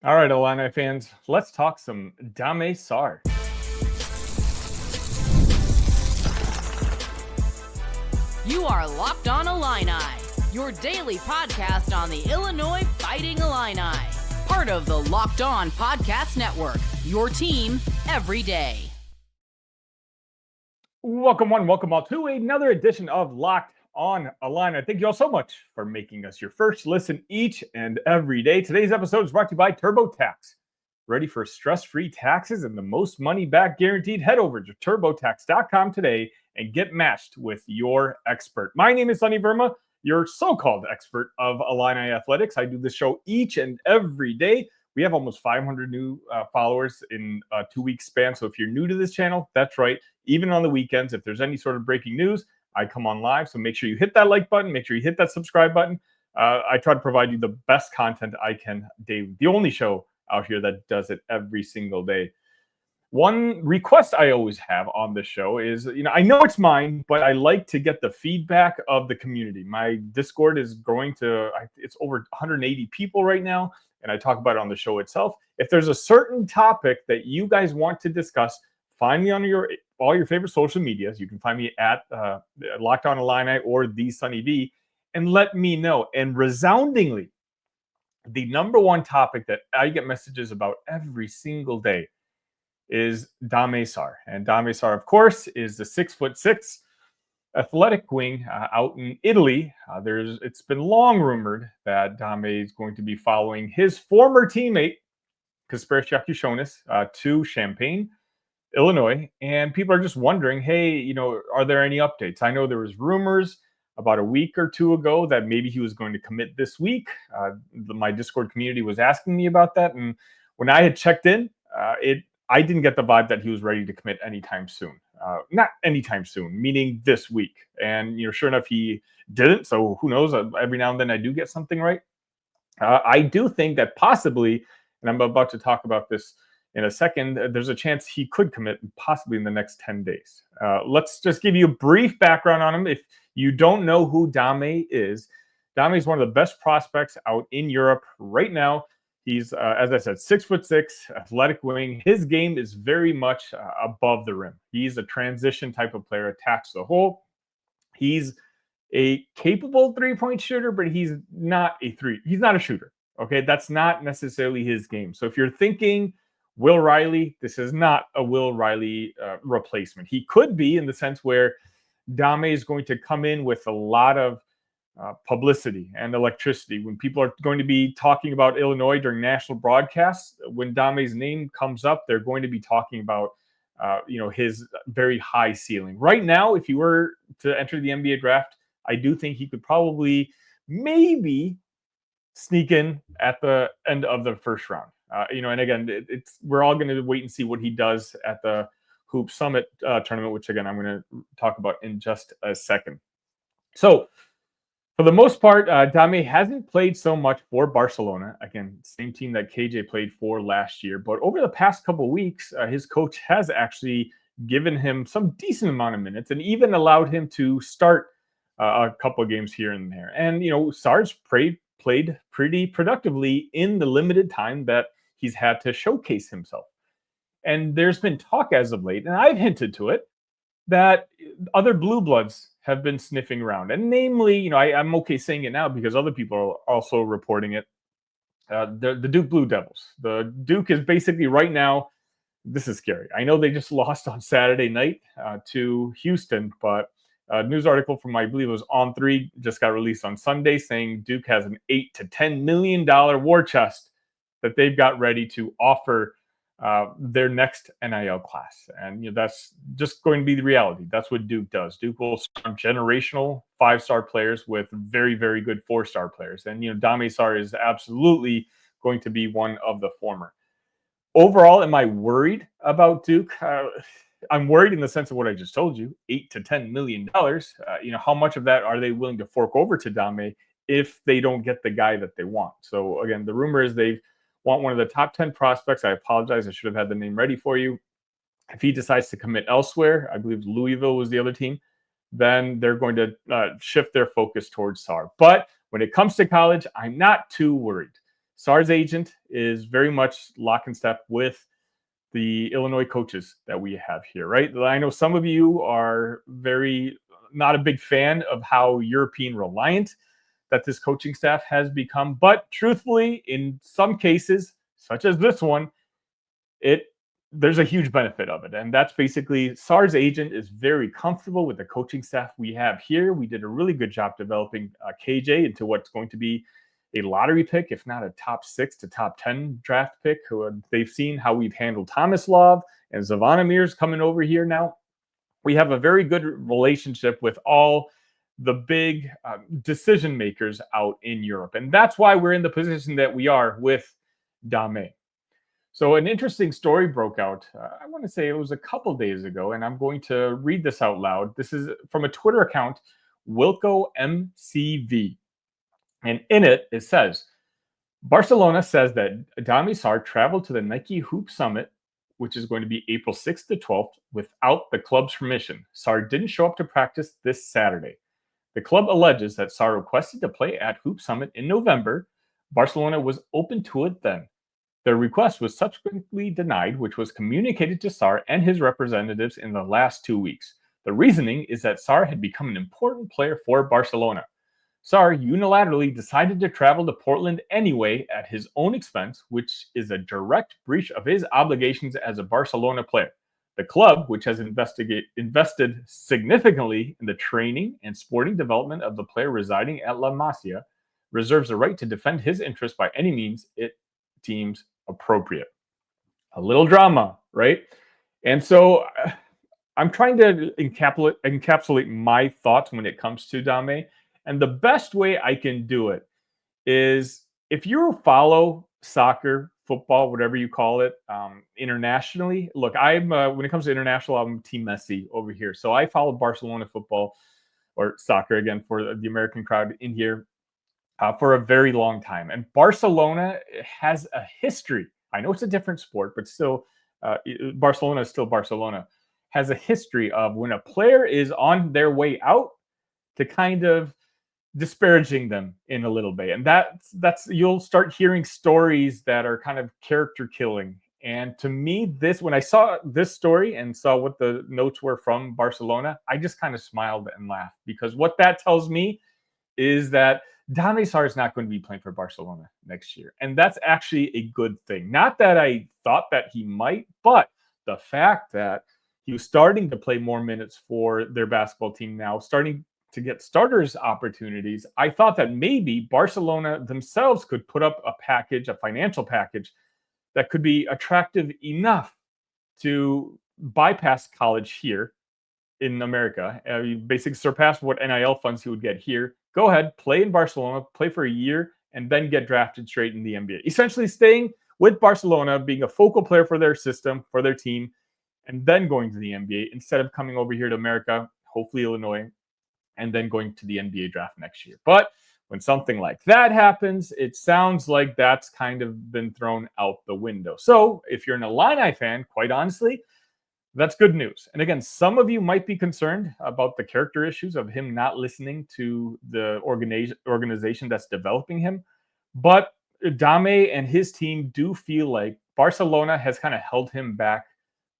All right, Illini fans, let's talk some Dame Sarr. You are Locked On Illini, your daily podcast on the Illinois Fighting Illini. Part of the Locked On Podcast Network, your team every day. Welcome all to another edition of Locked On Illini. Thank you all so much for making us your first listen each and every day. Today's episode is brought to you by TurboTax. Ready for stress-free taxes and the most money back guaranteed? Head over to turbotax.com today and get matched with your expert. My name is Sunny Verma, your so-called expert of Illini athletics. I do this show each and every day. We have almost 500 new followers in a 2-week span. So if you're new to this channel, that's right. Even on the weekends, if there's any sort of breaking news, I come on live. So make sure you hit that like button. Make sure you hit that subscribe button. I try to provide you the best content I can daily. The only show out here that does it every single day. One request I always have on the show is, I know it's mine, but I like to get the feedback of the community. My Discord is growing it's over 180 people right now, and I talk about it on the show itself. If there's a certain topic that you guys want to discuss, find me on all your favorite social medias. You can find me at Locked On Illini or the Sunny V, and let me know. And resoundingly, the number one topic that I get messages about every single day is Dame Sarr. And Dame Sarr, of course, is the 6'6" athletic wing out in Italy. It's been long rumored that Dame is going to be following his former teammate, Kasper to Champaign, Illinois. And people are just wondering, hey, are there any updates? I know there was rumors about a week or two ago that maybe he was going to commit this week. My Discord community was asking me about that. And when I had checked in, I didn't get the vibe that he was ready to commit anytime soon. Not anytime soon, meaning this week. And, sure enough, he didn't. So who knows? Every now and then I do get something right. I do think that possibly, and I'm about to talk about this in a second, there's a chance he could commit possibly in the next 10 days. Let's just give you a brief background on him. If you don't know who Dame is one of the best prospects out in Europe right now. He's, as I said, 6'6", athletic wing. His game is very much above the rim. He's a transition type of player, attached to the hole. He's a capable three-point shooter, but he's not a shooter. Okay, that's not necessarily his game. So if you're thinking Will Riley, this is not a Will Riley replacement. He could be, in the sense where Dame is going to come in with a lot of publicity and electricity. When people are going to be talking about Illinois during national broadcasts, when Dame's name comes up, they're going to be talking about his very high ceiling. Right now, if he were to enter the NBA draft, I do think he could probably maybe sneak in at the end of the first round. And again, we're all going to wait and see what he does at the Hoop Summit tournament, which again I'm going to talk about in just a second. So, for the most part, Dame hasn't played so much for Barcelona. Again, same team that KJ played for last year. But over the past couple of weeks, his coach has actually given him some decent amount of minutes and even allowed him to start a couple of games here and there. And, Sarr's played pretty productively in the limited time that he's had to showcase himself. And there's been talk as of late, and I've hinted to it, that other blue bloods have been sniffing around. And namely, I'm okay saying it now because other people are also reporting it. The Duke Blue Devils. The Duke is basically right now, this is scary. I know they just lost on Saturday night to Houston, but a news article from, I believe it was On3, just got released on Sunday saying Duke has an $8 to $10 million war chest that they've got ready to offer their next NIL class. And that's just going to be the reality. That's what Duke does. Duke will start generational 5-star players with very, very good 4-star players. And, Dame Sarr is absolutely going to be one of the former. Overall, am I worried about Duke? I'm worried in the sense of what I just told you, $8 to $10 million. How much of that are they willing to fork over to Dame if they don't get the guy that they want? So again, the rumor is they want one of the top 10 prospects. I apologize. I should have had the name ready for you. If he decides to commit elsewhere, I believe Louisville was the other team, then they're going to shift their focus towards Sarr. But when it comes to college, I'm not too worried. Sarr's agent is very much lock and step with the Illinois coaches that we have here, right? I know some of you are not a big fan of how European reliant that this coaching staff has become, but truthfully, in some cases, such as this one, there's a huge benefit of it. And that's basically Sarr's agent is very comfortable with the coaching staff we have here. We did a really good job developing KJ into what's going to be a lottery pick, if not a top 6 to top 10 draft pick. They've seen how we've handled Thomas Love and Zavonimir's coming over here now. We have a very good relationship with all the big decision makers out in Europe. And that's why we're in the position that we are with Dame. So an interesting story broke out. I want to say it was a couple days ago, and I'm going to read this out loud. This is from a Twitter account, Wilco MCV. And in it, it says, Barcelona says that Dame Sarr traveled to the Nike Hoop Summit, which is going to be April 6th to 12th, without the club's permission. Sarr didn't show up to practice this Saturday. The club alleges that Sarr requested to play at Hoop Summit in November. Barcelona was open to it then. Their request was subsequently denied, which was communicated to Sarr and his representatives in the last 2 weeks. The reasoning is that Sarr had become an important player for Barcelona. Sarr unilaterally decided to travel to Portland anyway at his own expense, which is a direct breach of his obligations as a Barcelona player. The club, which has invested significantly in the training and sporting development of the player residing at La Masia, reserves the right to defend his interests by any means it deems appropriate. A little drama, right? And so I'm trying to encapsulate my thoughts when it comes to Dame. And the best way I can do it is if you follow soccer, football, whatever you call it, internationally. Look, when it comes to international, I'm Team Messi over here. So I follow Barcelona football or soccer again for the American crowd in here for a very long time. And Barcelona has a history. I know it's a different sport, but still, Barcelona is still Barcelona. Has a history of when a player is on their way out to kind of disparaging them in a little bit. And that's you'll start hearing stories that are kind of character killing. And to me, when I saw this story and saw what the notes were from Barcelona, I just kind of smiled and laughed, because what that tells me is that Dame Sarr is not going to be playing for Barcelona next year. And that's actually a good thing. Not that I thought that he might, but the fact that he was starting to play more minutes for their basketball team now, starting to get starters opportunities, I thought that maybe Barcelona themselves could put up a financial package that could be attractive enough to bypass college here in America, basically surpass what NIL funds he would get here. Go ahead, play in Barcelona, play for a year, and then get drafted straight in the NBA. Essentially staying with Barcelona, being a focal player for their system, for their team, and then going to the NBA instead of coming over here to America, hopefully Illinois, and then going to the NBA draft next year. But when something like that happens, it sounds like that's kind of been thrown out the window. So if you're an Illini fan, quite honestly, that's good news. And again, some of you might be concerned about the character issues of him not listening to the organization that's developing him. But Dame and his team do feel like Barcelona has kind of held him back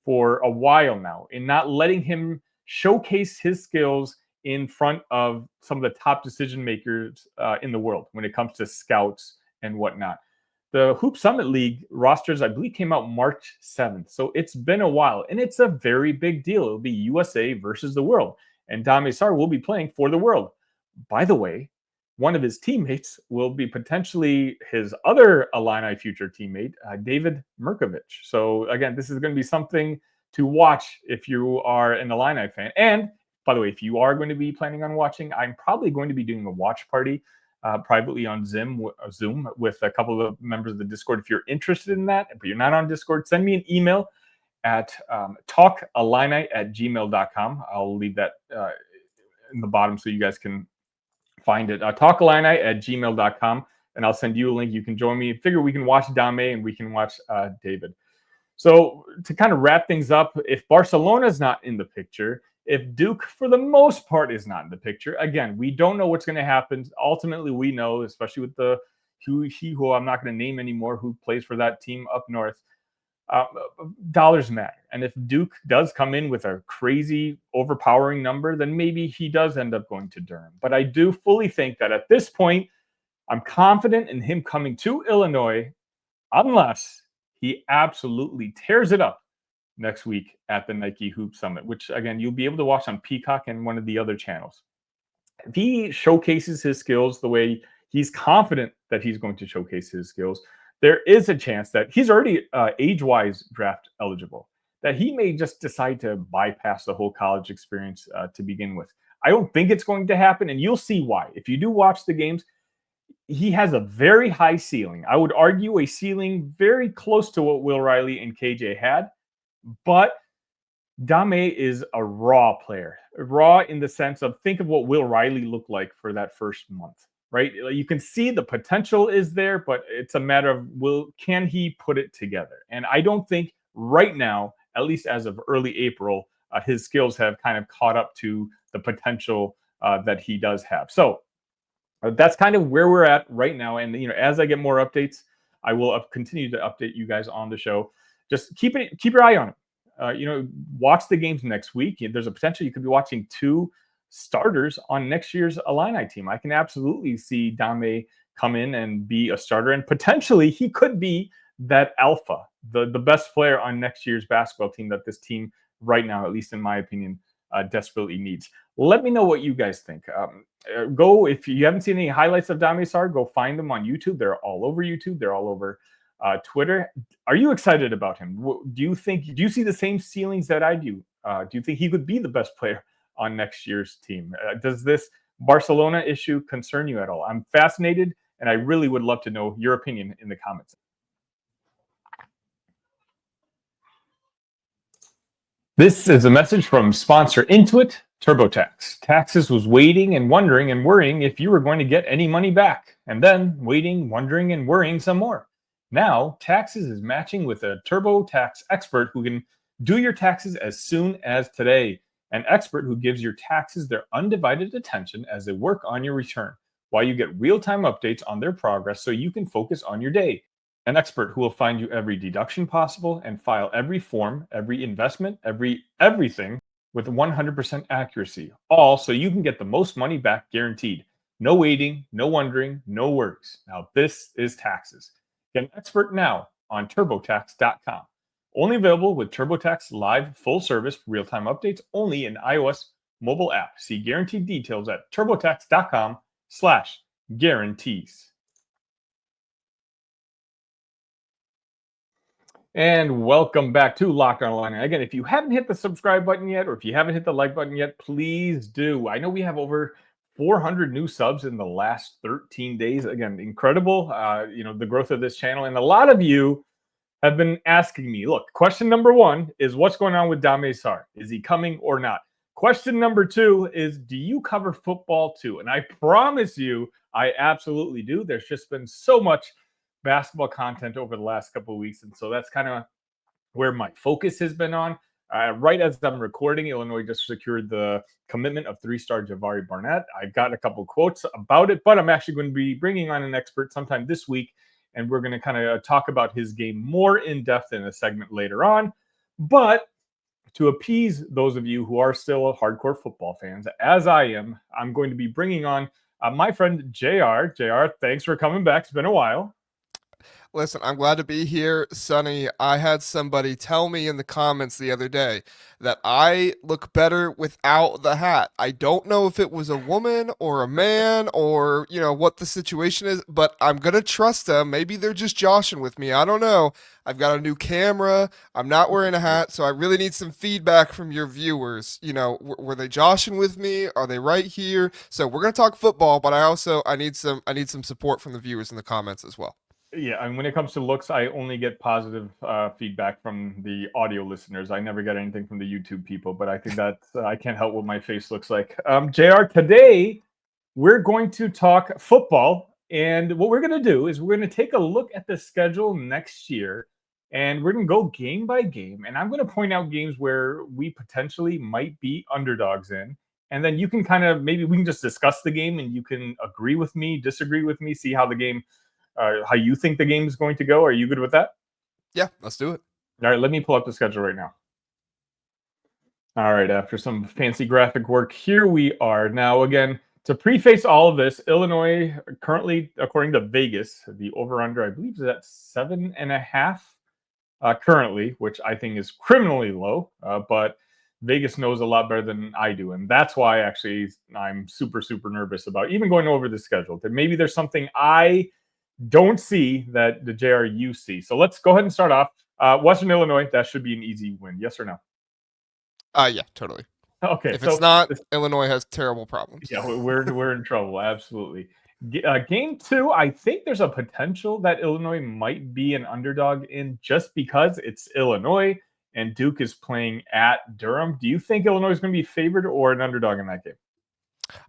for a while now in not letting him showcase his skills in front of some of the top decision makers in the world when it comes to scouts and whatnot. The Hoop Summit League rosters, I believe, came out March 7th. So it's been a while, and it's a very big deal. It'll be USA versus the world, and Dame Sarr will be playing for the world. By the way, one of his teammates will be potentially his other Illini future teammate, David Mirkovic. So again, this is going to be something to watch if you are an Illini fan. And by the way, if you are going to be planning on watching, I'm probably going to be doing a watch party privately on Zoom with a couple of members of the Discord. If you're interested in that, but you're not on Discord, send me an email at talkillini@gmail.com. I'll leave that in the bottom so you guys can find it. Talkillini@gmail.com, and I'll send you a link. You can join me. Figure we can watch Dame and we can watch David. So to kind of wrap things up, if Barcelona's not in the picture, if Duke, for the most part, is not in the picture, again, we don't know what's going to happen. Ultimately, we know, especially with the who I'm not going to name anymore, who plays for that team up north. Uh, Dollars matter. And if Duke does come in with a crazy, overpowering number, then maybe he does end up going to Durham. But I do fully think that at this point, I'm confident in him coming to Illinois, unless he absolutely tears it up next week at the Nike Hoop Summit, which, again, you'll be able to watch on Peacock and one of the other channels. If he showcases his skills the way he's confident that he's going to showcase his skills, there is a chance that he's already age-wise draft eligible, that he may just decide to bypass the whole college experience to begin with. I don't think it's going to happen, and you'll see why. If you do watch the games, he has a very high ceiling. I would argue a ceiling very close to what Will Riley and KJ had, but Dame is a raw player. Raw in the sense of, think of what Will Riley looked like for that first month. Right? You can see the potential is there, but it's a matter of can he put it together? And I don't think right now, at least as of early April, his skills have kind of caught up to the potential that he does have. So that's kind of where we're at right now. And as I get more updates, I will continue to update you guys on the show. Just keep your eye on it. Watch the games next week. There's a potential you could be watching 2 starters on next year's Illini team. I can absolutely see Dame come in and be a starter, and potentially he could be that alpha, the best player on next year's basketball team that this team right now, at least in my opinion, desperately needs. Let me know what you guys think. Go, if you haven't seen any highlights of Dame Sarr, go find them on YouTube. They're all over YouTube. They're all over Twitter. Are you excited about him? Do you see the same ceilings that I do? Do you think he could be the best player on next year's team? Does this Barcelona issue concern you at all? I'm fascinated, and I really would love to know your opinion in the comments. This is a message from sponsor Intuit TurboTax. Taxes was waiting and wondering and worrying if you were going to get any money back, and then waiting, wondering, and worrying some more. Now, Taxes is matching with a TurboTax expert who can do your taxes as soon as today. An expert who gives your taxes their undivided attention as they work on your return, while you get real-time updates on their progress so you can focus on your day. An expert who will find you every deduction possible and file every form, every investment, everything with 100% accuracy, all so you can get the most money back guaranteed. No waiting, no wondering, no worries. Now this is Taxes. Get an expert now on TurboTax.com. Only available with TurboTax Live full service real-time updates only in iOS mobile app. See guaranteed details at TurboTax.com/guarantees. And welcome back to Locked On Illini. Again, if you haven't hit the subscribe button yet, or if you haven't hit the like button yet, please do. I know we have over 400 new subs in the last 13 days. Again, incredible. The growth of this channel, and a lot of you have been asking me, look, question number 1 is what's going on with Dame Sarr? Is he coming or not? Question number 2 is, do you cover football too? And I promise you, I absolutely do. There's just been so much basketball content over the last couple of weeks. And so that's kind of where my focus has been on. Right as I'm recording, Illinois just secured the commitment of 3-star Jabari Barnett. I've got a couple quotes about it, but I'm actually going to be bringing on an expert sometime this week, and we're going to kind of talk about his game more in depth in a segment later on. But to appease those of you who are still hardcore football fans, as I am, I'm going to be bringing on my friend JR. JR, thanks for coming back. It's been a while. Listen, I'm glad to be here, Sunny. I had somebody tell me in the comments the other day that I look better without the hat. I don't know if it was a woman or a man or, what the situation is, but I'm going to trust them. Maybe they're just joshing with me. I don't know. I've got a new camera. I'm not wearing a hat, so I really need some feedback from your viewers. Were they joshing with me? Are they right here? So we're going to talk football, but I need some support from the viewers in the comments as well. Yeah, and when it comes to looks, I only get positive feedback from the audio listeners. I never get anything from the YouTube people, but I think that I can't help what my face looks like. JR, today we're going to talk football, and what we're going to do is we're going to take a look at the schedule next year, and we're going to go game by game, and I'm going to point out games where we potentially might be underdogs in, and then you can maybe we can just discuss the game, and you can agree with me, disagree with me, see how the game how you think the game is going to go. Are you good with that? Yeah, let's do it. All right, let me pull up the schedule right now. All right, after some fancy graphic work, here we are. Now, again, to preface all of this, Illinois currently, according to Vegas, the over-under, I believe, is at 7.5 currently, which I think is criminally low. But Vegas knows a lot better than I do, and that's why actually I'm super, super nervous about even going over the schedule. That maybe there's something I don't see that the JRU see. So let's go ahead and start off. Western Illinois, that should be an easy win. Yes or no? Yeah, totally. Okay, If it's so not, Illinois has terrible problems. yeah, we're in trouble. Absolutely. Game two, I think there's a potential that Illinois might be an underdog in just because it's Illinois and Duke is playing at Durham. Do you think Illinois is going to be favored or an underdog in that game?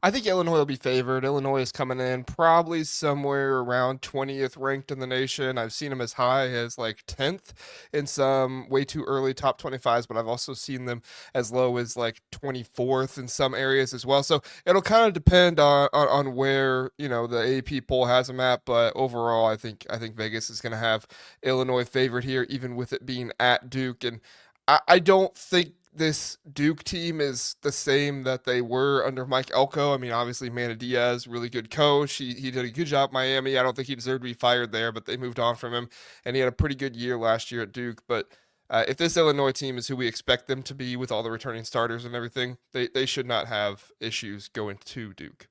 I think Illinois will be favored. Illinois is coming in probably somewhere around 20th ranked in the nation. I've seen them as high as like 10th in some way too early top 25s, but I've also seen them as low as like 24th in some areas as well. So it'll kind of depend on where, the AP poll has them at, but overall I think Vegas is going to have Illinois favored here, even with it being at Duke. And I don't think this Duke team is the same that they were under Mike Elko. I mean, obviously, Manny Diaz, really good coach. He did a good job at Miami. I don't think he deserved to be fired there, but they moved on from him, and he had a pretty good year last year at Duke. But if this Illinois team is who we expect them to be with all the returning starters and everything, they should not have issues going to Duke.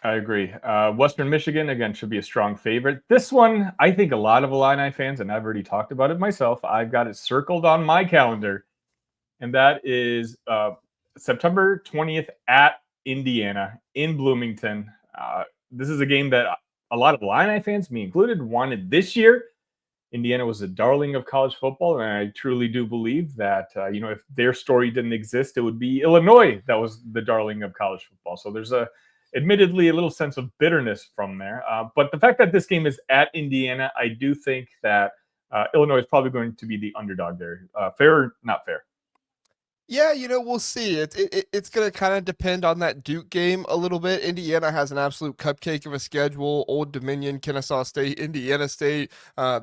I agree. Western Michigan, again, should be a strong favorite. This one, I think a lot of Illini fans, and I've already talked about it myself, I've got it circled on my calendar, and that is September 20th at Indiana in Bloomington. This is a game that a lot of Illini fans, me included, wanted this year. Indiana was a darling of college football, and I truly do believe that if their story didn't exist, it would be Illinois that was the darling of college football. So there's admittedly a little sense of bitterness from there. But the fact that this game is at Indiana, I do think that Illinois is probably going to be the underdog there. Fair or not fair? Yeah, we'll see. It's going to kind of depend on that Duke game a little bit. Indiana has an absolute cupcake of a schedule. Old Dominion, Kennesaw State, Indiana State.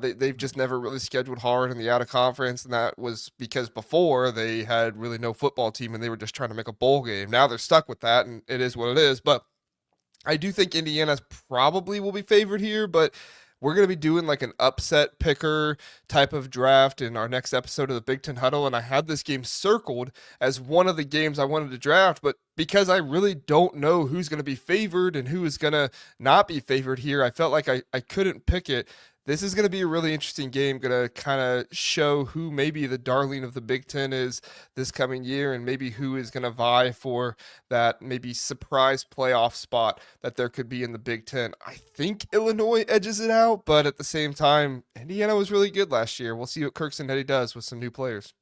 They've just never really scheduled hard in the out of conference, and that was because before they had really no football team and they were just trying to make a bowl game. Now they're stuck with that, and it is what it is. But I do think Indiana probably will be favored here, but we're going to be doing like an upset picker type of draft in our next episode of the Big Ten Huddle. And I had this game circled as one of the games I wanted to draft, but because I really don't know who's going to be favored and who is going to not be favored here, I felt like I couldn't pick it. This is going to be a really interesting game, going to kind of show who maybe the darling of the Big Ten is this coming year and maybe who is going to vie for that maybe surprise playoff spot that there could be in the Big Ten. I think Illinois edges it out, but at the same time, Indiana was really good last year. We'll see what Kirkson-Eddy does with some new players.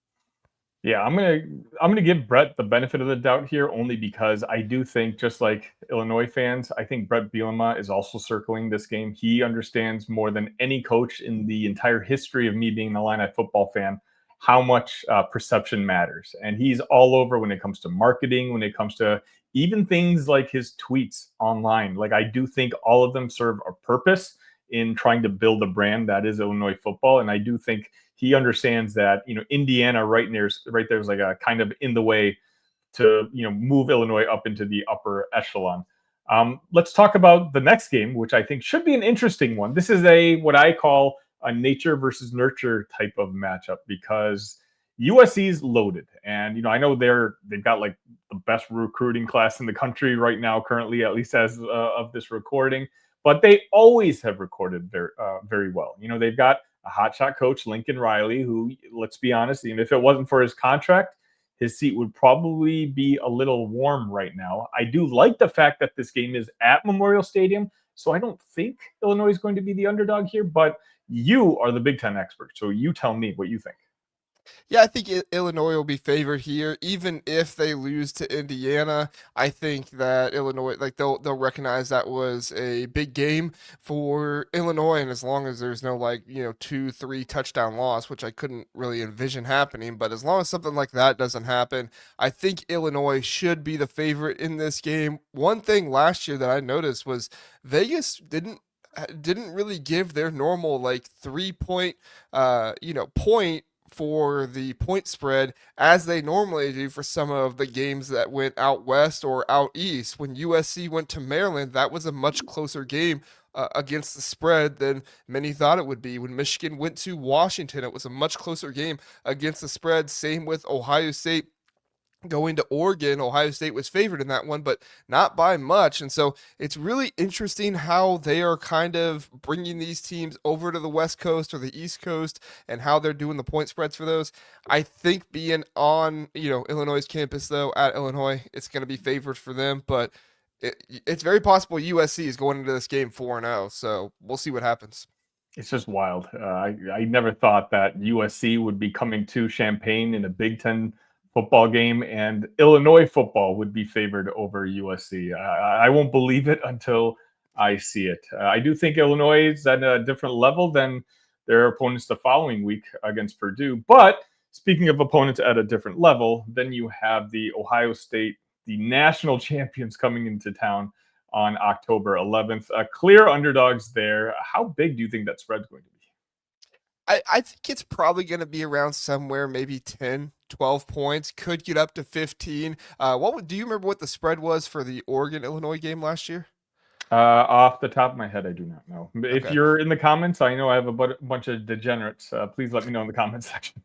Yeah, I'm gonna give Brett the benefit of the doubt here, only because I do think, just like Illinois fans, I think Brett Bielema is also circling this game. He understands more than any coach in the entire history of me being an Illini football fan how much perception matters, and he's all over when it comes to marketing, when it comes to even things like his tweets online. Like, I do think all of them serve a purpose in trying to build a brand that is Illinois football, and I do think he understands that Indiana right there is like a kind of in the way to move Illinois up into the upper echelon. Let's talk about the next game, which I think should be an interesting one. This is what I call a nature versus nurture type of matchup, because USC's loaded, and I know they've got like the best recruiting class in the country right now, currently, at least as of this recording. But they always have recorded very well. They've got a hotshot coach, Lincoln Riley, who, let's be honest, even if it wasn't for his contract, his seat would probably be a little warm right now. I do like the fact that this game is at Memorial Stadium, so I don't think Illinois is going to be the underdog here, but you are the Big Ten expert, so you tell me what you think. Yeah, I think Illinois will be favored here, even if they lose to Indiana. I think that Illinois, like they'll recognize that was a big game for Illinois, and as long as there's no 2-3 touchdown loss, which I couldn't really envision happening, but as long as something like that doesn't happen, I think Illinois should be the favorite in this game. One thing last year that I noticed was Vegas didn't didn't really give their normal like 3 point, point for the point spread as they normally do for some of the games that went out west or out east. When USC went to Maryland, that was a much closer game against the spread than many thought it would be. When Michigan went to Washington, it was a much closer game against the spread. Same with Ohio State going to Oregon. Ohio State was favored in that one, but not by much. And so it's really interesting how they are kind of bringing these teams over to the West Coast or the East Coast and how they're doing the point spreads for those. I think being on, Illinois' campus, though, at Illinois, it's going to be favored for them, but it's very possible USC is going into this game 4-0. So we'll see what happens. It's just wild. I never thought that USC would be coming to Champaign in a Big Ten football game and Illinois football would be favored over USC. I won't believe it until I see it. I do think Illinois is at a different level than their opponents the following week against Purdue. But speaking of opponents at a different level, then you have the Ohio State, the national champions, coming into town on October 11th. Clear underdogs there. How big do you think that spread's going to be? I think it's probably going to be around somewhere, maybe 10, 12 points, could get up to 15. Do you remember what the spread was for the Oregon-Illinois game last year? Off the top of my head, I do not know. If Okay. you're in the comments, I know I have a bunch of degenerates. Please let me know in the comments section.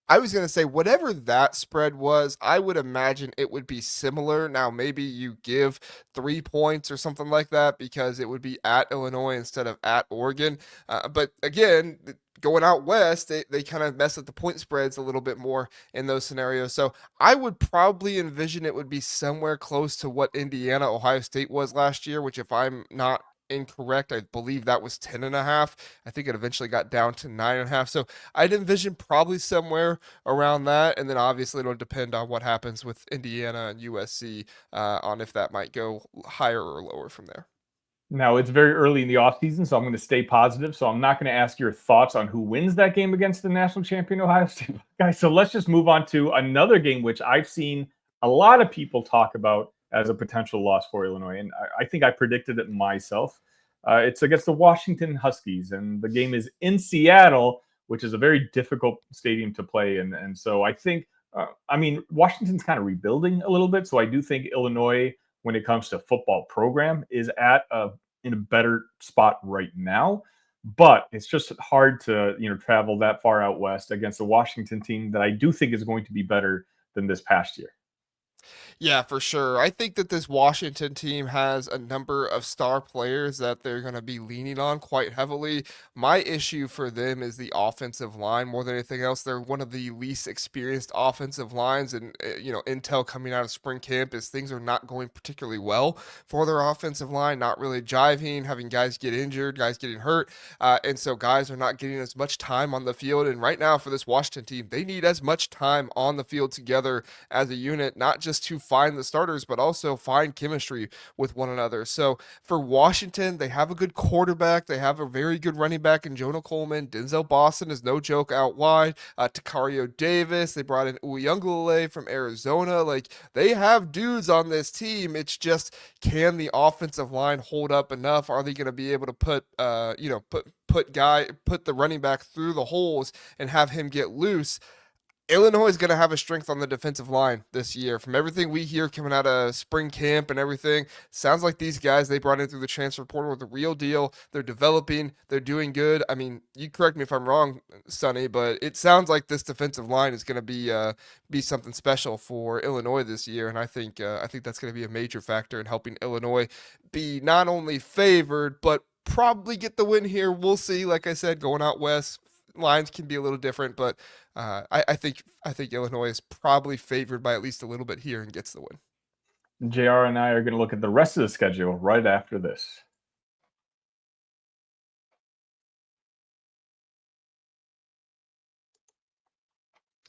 I was going to say, whatever that spread was, I would imagine it would be similar. Now, maybe you give 3 points or something like that because it would be at Illinois instead of at Oregon. But again, going out west, they kind of mess with the point spreads a little bit more in those scenarios. So I would probably envision it would be somewhere close to what Indiana, Ohio State was last year, which, if I'm not incorrect, I believe that was 10.5. I think it eventually got down to 9.5. So I'd envision probably somewhere around that. And then obviously it'll depend on what happens with Indiana and USC on if that might go higher or lower from there. Now, it's very early in the offseason, so I'm going to stay positive. So I'm not going to ask your thoughts on who wins that game against the national champion Ohio State. Guys, so let's just move on to another game, which I've seen a lot of people talk about as a potential loss for Illinois. And I think I predicted it myself. It's against the Washington Huskies, and the game is in Seattle, which is a very difficult stadium to play in. And so I think, Washington's kind of rebuilding a little bit. So I do think Illinois, when it comes to football program, is in a better spot right now. But it's just hard to travel that far out west against a Washington team that I do think is going to be better than this past year. Yeah, for sure. I think that this Washington team has a number of star players that they're going to be leaning on quite heavily. My issue for them is the offensive line more than anything else. They're one of the least experienced offensive lines, and intel coming out of spring camp is things are not going particularly well for their offensive line, not really jiving, having guys get injured, guys getting hurt, and so guys are not getting as much time on the field. And right now for this Washington team, they need as much time on the field together as a unit, not just to find the starters, but also find chemistry with one another. So for Washington, they have a good quarterback. They have a very good running back in Jonah Coleman. Denzel Boston is no joke out wide. Takario Davis. They brought in Uyunglele from Arizona. Like, they have dudes on this team. It's just, can the offensive line hold up enough? Are they going to be able to put the running back through the holes and have him get loose? Illinois is going to have a strength on the defensive line this year. From everything we hear coming out of spring camp and everything, sounds like these guys they brought in through the transfer portal are the real deal. They're developing. They're doing good. I mean, you correct me if I'm wrong, Sunny, but it sounds like this defensive line is going to be something special for Illinois this year, and I think that's going to be a major factor in helping Illinois be not only favored but probably get the win here. We'll see. Like I said, going out west, lines can be a little different, but I think Illinois is probably favored by at least a little bit here and gets the win. JR and I are going to look at the rest of the schedule right after this.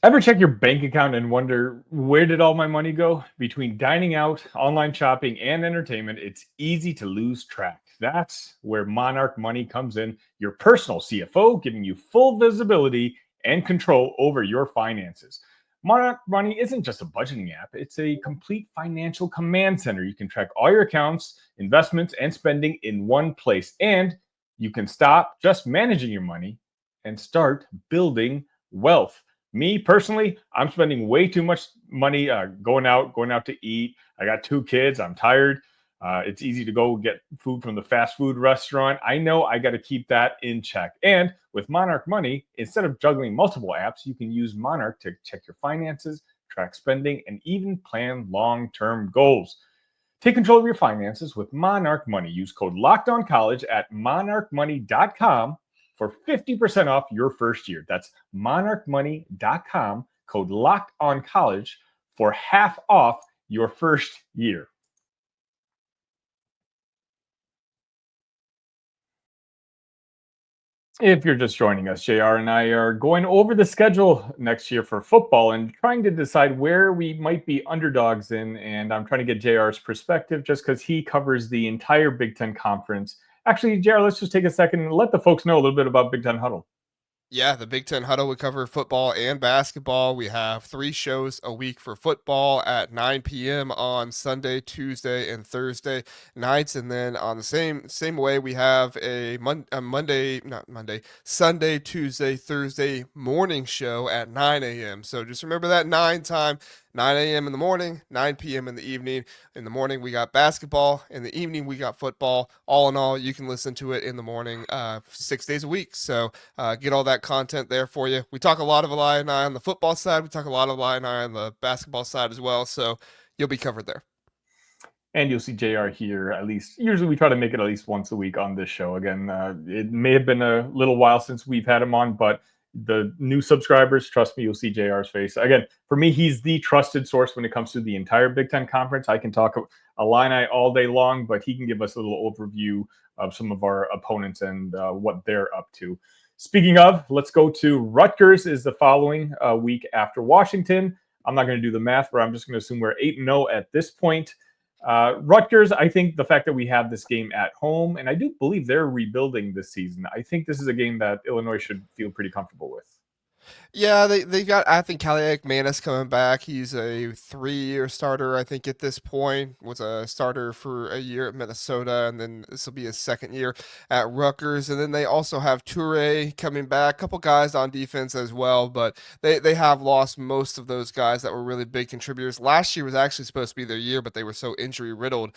Ever check your bank account and wonder, where did all my money go? Between dining out, online shopping, and entertainment, it's easy to lose track. That's where Monarch Money comes in, your personal CFO, giving you full visibility and control over your finances. Monarch Money isn't just a budgeting app. It's a complete financial command center. You can track all your accounts, investments, and spending in one place. And you can stop just managing your money and start building wealth. Me personally, I'm spending way too much money going out to eat. I got 2 kids. I'm tired. It's easy to go get food from the fast food restaurant. I know I got to keep that in check. And with Monarch Money, instead of juggling multiple apps, you can use Monarch to check your finances, track spending, and even plan long-term goals. Take control of your finances with Monarch Money. Use code LOCKEDONCollege at monarchmoney.com for 50% off your first year. That's monarchmoney.com, code LOCKEDONCollege for half off your first year. If you're just joining us, JR and I are going over the schedule next year for football and trying to decide where we might be underdogs in. And I'm trying to get JR's perspective just because he covers the entire Big Ten Conference. Actually, JR, let's just take a second and let the folks know a little bit about Big Ten Huddle. Yeah, the Big Ten Huddle, we cover football and basketball. We have 3 shows a week for football at 9 p.m. on Sunday, Tuesday, and Thursday nights. And then on the same way, we have a Sunday, Tuesday, Thursday morning show at 9 a.m. So just remember that 9 time. 9 a.m. in the morning, 9 p.m. in the evening. In the morning, we got basketball. In the evening, we got football. All in all, you can listen to it in the morning 6 days a week. So get all that content there for you. We talk a lot of Illini on the football side. We talk a lot of Illini on the basketball side as well. So you'll be covered there. And you'll see JR here at least. Usually we try to make it at least once a week on this show. Again, it may have been a little while since we've had him on, but the new subscribers, trust me, you'll see JR's face. Again, for me, he's the trusted source when it comes to the entire Big Ten Conference. I can talk Illini all day long, but he can give us a little overview of some of our opponents and what they're up to. Speaking of, let's go to Rutgers is the following week after Washington. I'm not going to do the math, but I'm just going to assume we're 8-0 at this point. Rutgers, I think the fact that we have this game at home, and I do believe they're rebuilding this season, I think this is a game that Illinois should feel pretty comfortable with. Yeah, they got, I think, Manis coming back. He's a 3-year starter, I think, at this point. Was a starter for a year at Minnesota, and then this will be his 2nd year at Rutgers. And then they also have Toure coming back, a couple guys on defense as well, but they have lost most of those guys that were really big contributors. Last year was actually supposed to be their year, but they were so injury riddled.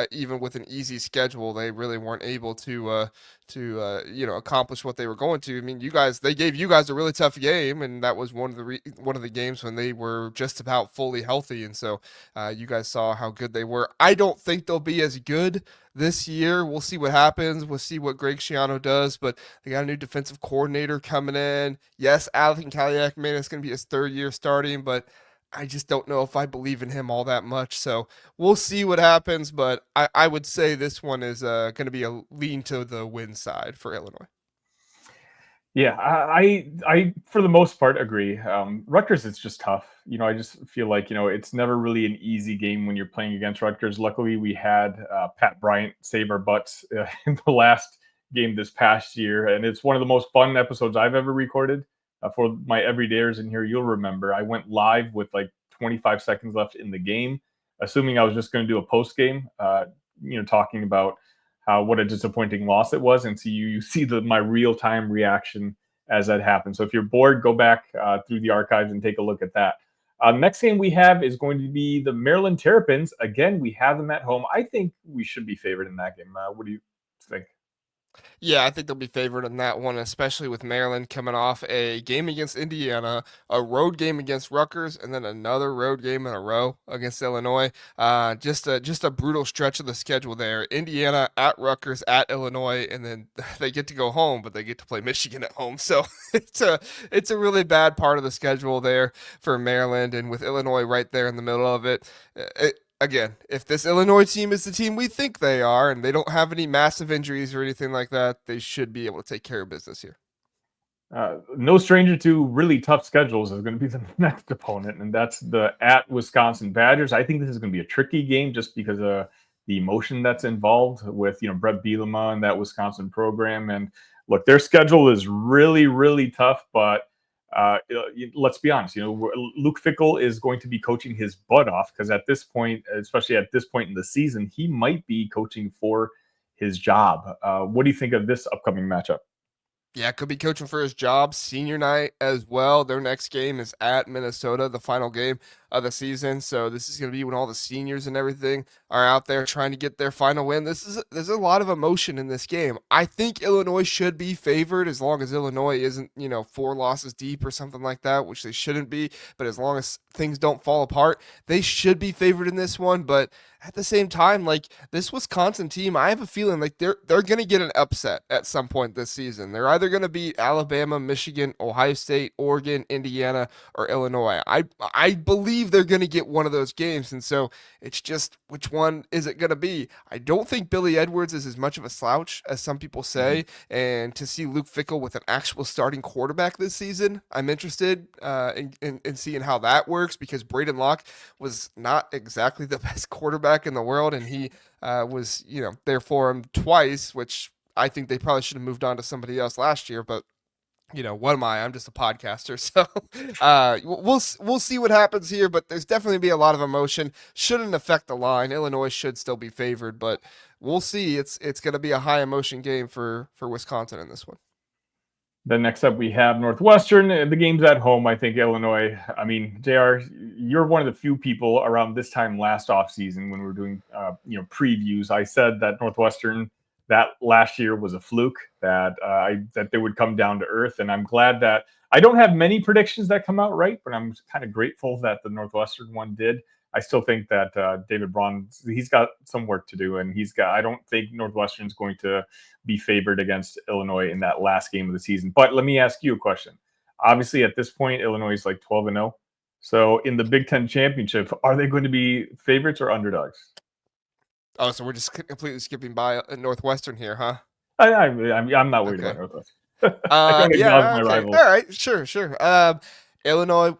Even with an easy schedule, they really weren't able to accomplish what they were going to. I mean, they gave you guys a really tough game, and that was one of the games when they were just about fully healthy, and so you guys saw how good they were. I don't think they'll be as good this year. We'll see what happens. We'll see what Greg Schiano does, but they got a new defensive coordinator coming in. Yes, Alvin Kaliak-Manis is going to be his 3rd year starting, but I just don't know if I believe in him all that much. So we'll see what happens, but I would say this one is going to be a lean to the win side for Illinois. Yeah, I for the most part agree. Rutgers is just tough. I just feel like, it's never really an easy game when you're playing against Rutgers. Luckily, we had Pat Bryant save our butts in the last game this past year, and it's one of the most fun episodes I've ever recorded. For my everydayers in here, you'll remember I went live with like 25 seconds left in the game, assuming I was just going to do a post game, talking about what a disappointing loss it was, and so you see my real time reaction as that happened. So if you're bored, go back through the archives and take a look at that. Next game we have is going to be the Maryland Terrapins. Again, we have them at home. I think we should be favored in that game. What do you think? Yeah, I think they'll be favored in that one, especially with Maryland coming off a game against Indiana, a road game against Rutgers, and then another road game in a row against Illinois. Just a brutal stretch of the schedule there. Indiana at Rutgers at Illinois, and then they get to go home, but they get to play Michigan at home. So it's a really bad part of the schedule there for Maryland, and with Illinois right there in the middle of it. Again, if this Illinois team is the team we think they are, and they don't have any massive injuries or anything like that, they should be able to take care of business here. No stranger to really tough schedules is going to be the next opponent, and that's the at Wisconsin Badgers. I think this is going to be a tricky game just because of the emotion that's involved with Brett Bielema and that Wisconsin program. And look, their schedule is really, really tough, but let's be honest, Luke Fickell is going to be coaching his butt off because at this point, especially at this point in the season, he might be coaching for his job. What do you think of this upcoming matchup? Yeah, could be coaching for his job. Senior night as well. Their next game is at Minnesota, the final game of the season. So this is going to be when all the seniors and everything are out there trying to get their final win. There's a lot of emotion in this game. I think Illinois should be favored as long as Illinois isn't, 4 losses deep or something like that, which they shouldn't be. But as long as things don't fall apart, they should be favored in this one. But at the same time, like this Wisconsin team, I have a feeling like they're going to get an upset at some point this season. They're either going to beat Alabama, Michigan, Ohio State, Oregon, Indiana, or Illinois. I believe they're going to get one of those games, and so it's just which one is it going to be? I don't think Billy Edwards is as much of a slouch as some people say, and to see Luke Fickell with an actual starting quarterback this season, I'm interested in seeing how that works because Braden Locke was not exactly the best quarterback in the world, and he was there for him twice, which I think they probably should have moved on to somebody else last year, but what am I? I'm just a podcaster. So we'll see what happens here, but there's definitely be a lot of emotion. Shouldn't affect the line. Illinois should still be favored, but we'll see. It's going to be a high emotion game for Wisconsin in this one. Then next up, we have Northwestern. The game's at home. I think Illinois. I mean, JR, you're one of the few people around this time last offseason when we were doing previews. I said that Northwestern that last year was a fluke, that they would come down to earth. And I'm glad that I don't have many predictions that come out right, but I'm kind of grateful that the Northwestern one did. I still think that David Braun, he's got some work to do, and I don't think Northwestern's going to be favored against Illinois in that last game of the season. But let me ask you a question. Obviously, at this point, Illinois is like 12-0. So in the Big Ten championship, are they going to be favorites or underdogs? Oh, so we're just completely skipping by Northwestern here, huh? I'm not worried about Northwestern. Yeah, okay. All right, sure. Illinois,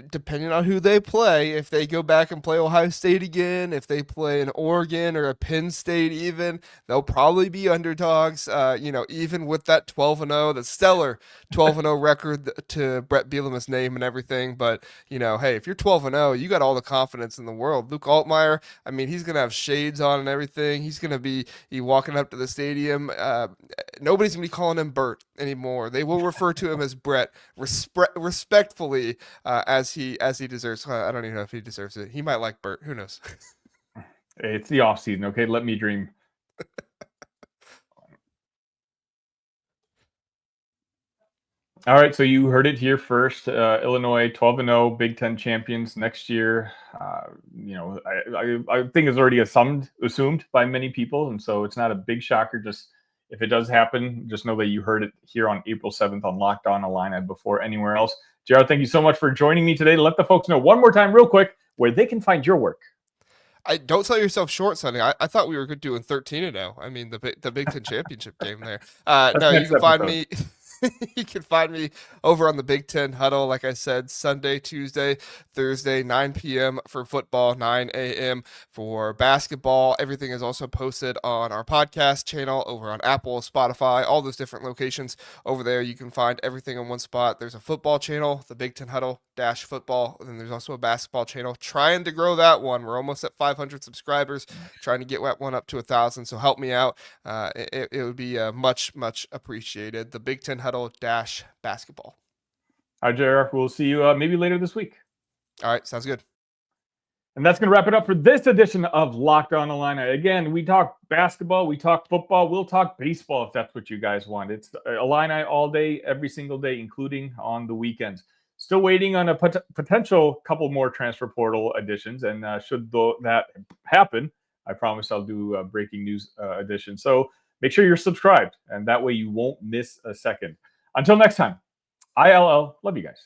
depending on who they play, if they go back and play Ohio State again, if they play an Oregon or a Penn State even, they'll probably be underdogs. Even with that 12-0, the stellar 12-0 record to Brett Bielema's name and everything. But, hey, if you're 12-0, you got all the confidence in the world. Luke Altmaier, I mean, he's going to have shades on and everything. He's going to be walking up to the stadium. Nobody's going to be calling him Bert anymore. They will refer to him as Brett respectfully as he deserves. I don't even know if he deserves it. He might like Bert. Who knows? It's the off season. Okay, let me dream. All right, so you heard it here first. Illinois 12-0, Big Ten champions next year. I think it's already assumed by many people, and so it's not a big shocker. Just if it does happen, just know that you heard it here on April 7th on Locked On Illini before anywhere else. Jared, thank you so much for joining me today. To let the folks know one more time real quick where they can find your work. Don't sell yourself short, Sonny. I thought we were doing 13-0. I mean, the Big Ten championship game there. No, you can find me. You can find me over on the Big Ten Huddle, like I said, Sunday, Tuesday, Thursday, 9 p.m. for football, 9 a.m. for basketball. Everything is also posted on our podcast channel over on Apple, Spotify, all those different locations over there. You can find everything in one spot. There's a football channel, the Big Ten Huddle -football, and then there's also a basketball channel. Trying to grow that one. We're almost at 500 subscribers, trying to get that one up to 1,000, so help me out. It would be much, much appreciated. The Big Ten Huddle -basketball. All right, JR, we'll see you maybe later this week. All right, sounds good. And that's going to wrap it up for this edition of Locked On Illini. Again, we talk basketball, we talk football, we'll talk baseball if that's what you guys want. It's Illini all day, every single day, including on the weekends. Still waiting on a potential couple more transfer portal additions, and should that happen, I promise I'll do a breaking news edition. So make sure you're subscribed, and that way you won't miss a second. Until next time, ILL, love you guys.